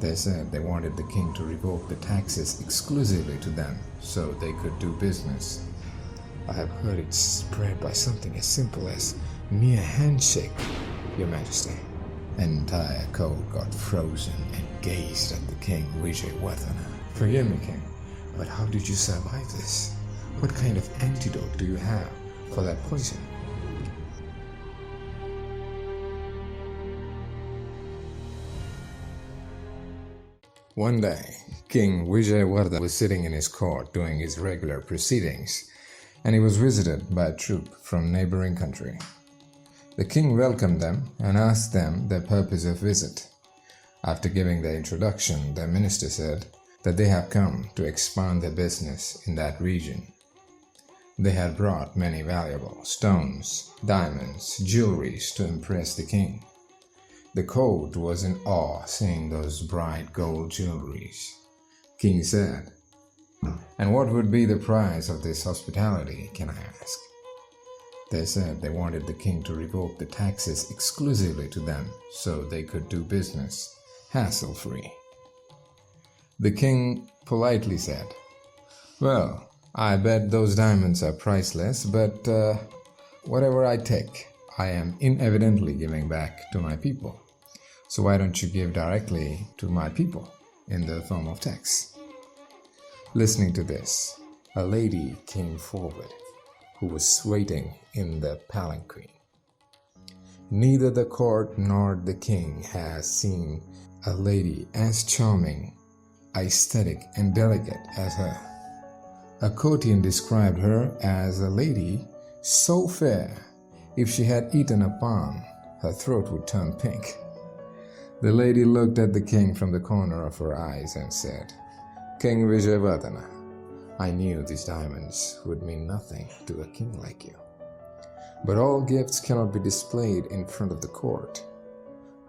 They said they wanted the king to revoke the taxes exclusively to them so they could do business. I have heard it spread by something as simple as mere handshake, Your Majesty. An entire court got frozen and gazed at the King VIJAYVARDHAN. Forgive me, King, but how did you survive this? What kind of antidote do you have for that poison? One day, King VIJAYVARDHAN was sitting in his court doing his regular proceedings, and he was visited by a troop from neighboring country. The king welcomed them and asked them their purpose of visit. After giving their introduction, the minister said that they have come to expand their business in that region. They had brought many valuable stones, diamonds, jewelries to impress the king. The court was in awe seeing those bright gold jewelries. King said, "And what would be the price of this hospitality, can I ask?" They said they wanted the king to revoke the taxes exclusively to them so they could do business hassle-free. The king politely said, "Well, I bet those diamonds are priceless, but whatever I take, I am inevitably giving back to my people. So why don't you give directly to my people in the form of tax?" Listening to this, a lady came forward who was waiting in the palanquin. Neither the court nor the king has seen a lady as charming, aesthetic, and delicate as her. A courtier described her as a lady so fair, if she had eaten a palm, her throat would turn pink. The lady looked at the king from the corner of her eyes and said, "King VIJAYVARDHAN, I knew these diamonds would mean nothing to a king like you. But all gifts cannot be displayed in front of the court.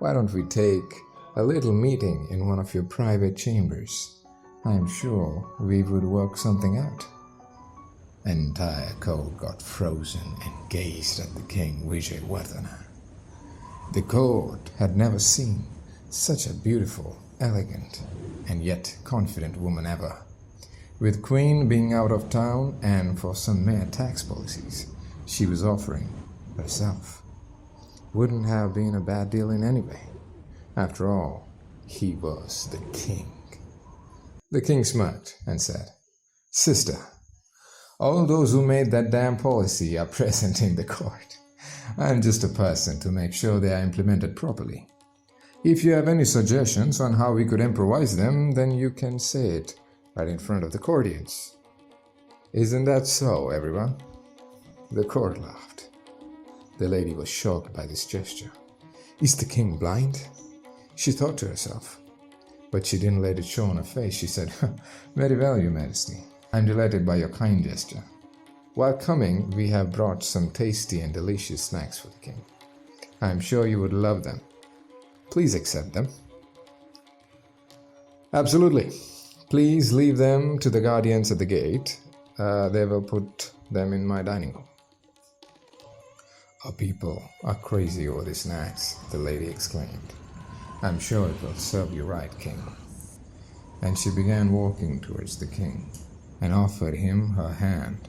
Why don't we take a little meeting in one of your private chambers? I am sure we would work something out." An entire court got frozen and gazed at the King VIJAYVARDHAN. The court had never seen such a beautiful, elegant, and yet confident woman ever. With Queen being out of town and for some mere tax policies, she was offering herself. Wouldn't have been a bad deal in any way. After all, he was the king. The king smirked and said, "Sister, all those who made that damn policy are present in the court. I'm just a person to make sure they are implemented properly. If you have any suggestions on how we could improvise them, then you can say it right in front of the courtiers. Isn't that so, everyone?" The court laughed. The lady was shocked by this gesture. Is the king blind? She thought to herself. But she didn't let it show on her face. She said, "Very well, Your Majesty. I'm delighted by your kind gesture. While coming, we have brought some tasty and delicious snacks for the king. I'm sure you would love them. Please accept them." "Absolutely. Please leave them to the guardians at the gate. They will put them in my dining room." "Our people are crazy over the snacks," the lady exclaimed. "I'm sure it will serve you right, King." And she began walking towards the king and offered him her hand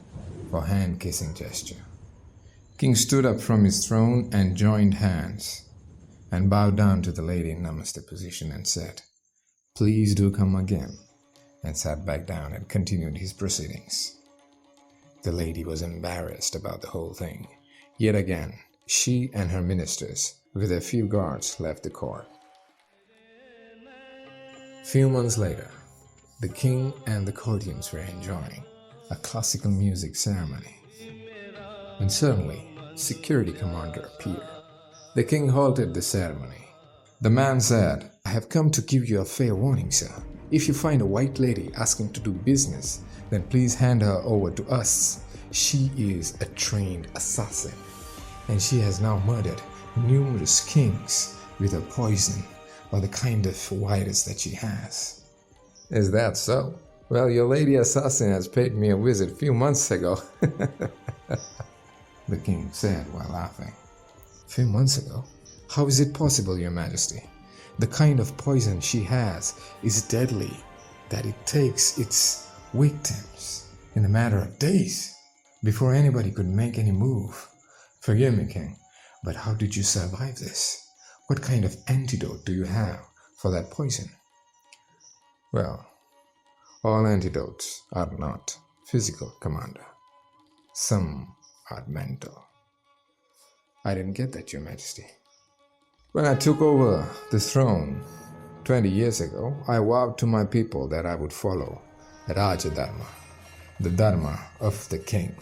for hand-kissing gesture. King stood up from his throne and joined hands and bowed down to the lady in namaste position and said, "Please do come again," and sat back down and continued his proceedings. The lady was embarrassed about the whole thing. Yet again, she and her ministers, with a few guards, left the court. Few months later, the king and the courtiers were enjoying a classical music ceremony, when suddenly security commander appeared. The king halted the ceremony. The man said, "I have come to give you a fair warning, sir. If you find a white lady asking to do business, then please hand her over to us. She is a trained assassin, and she has now murdered numerous kings with her poison or the kind of virus that she has." "Is that so? Well, your lady assassin has paid me a visit a few months ago," the king said while laughing. "Few months ago? How is it possible, Your Majesty? The kind of poison she has is deadly, that it takes its victims in a matter of days before anybody could make any move. Forgive me, King, but how did you survive this? What kind of antidote do you have for that poison? Well, all antidotes are not physical, Commander. Some are mental. I didn't get that, Your Majesty. When I took over the throne 20 years ago, I vowed to my people that I would follow Raja Dharma, the Dharma of the king.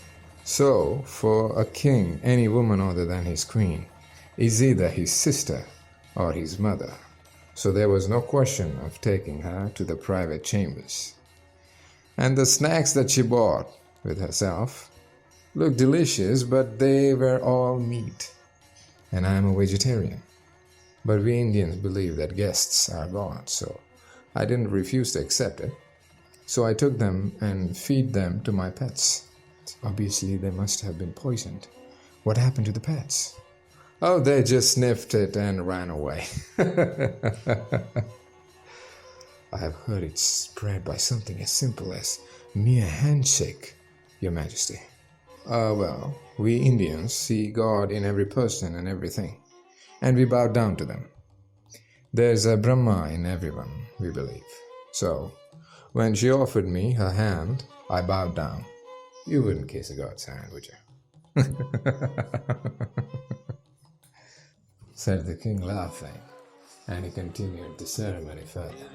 So, for a king, any woman other than his queen is either his sister or his mother. So there was no question of taking her to the private chambers. And the snacks that she bought with herself looked delicious, but they were all meat. And I am a vegetarian. But we Indians believe that guests are gods, so I didn't refuse to accept it. So I took them and feed them to my pets. Obviously, they must have been poisoned. What happened to the pets? Oh, they just sniffed it and ran away. I have heard it spread by something as simple as mere handshake, Your Majesty. Well, we Indians see God in every person and everything, and we bow down to them. There's a Brahma in everyone, we believe. So, when she offered me her hand, I bowed down. You wouldn't kiss a god's hand, would you? Said the king, laughing, and he continued the ceremony further.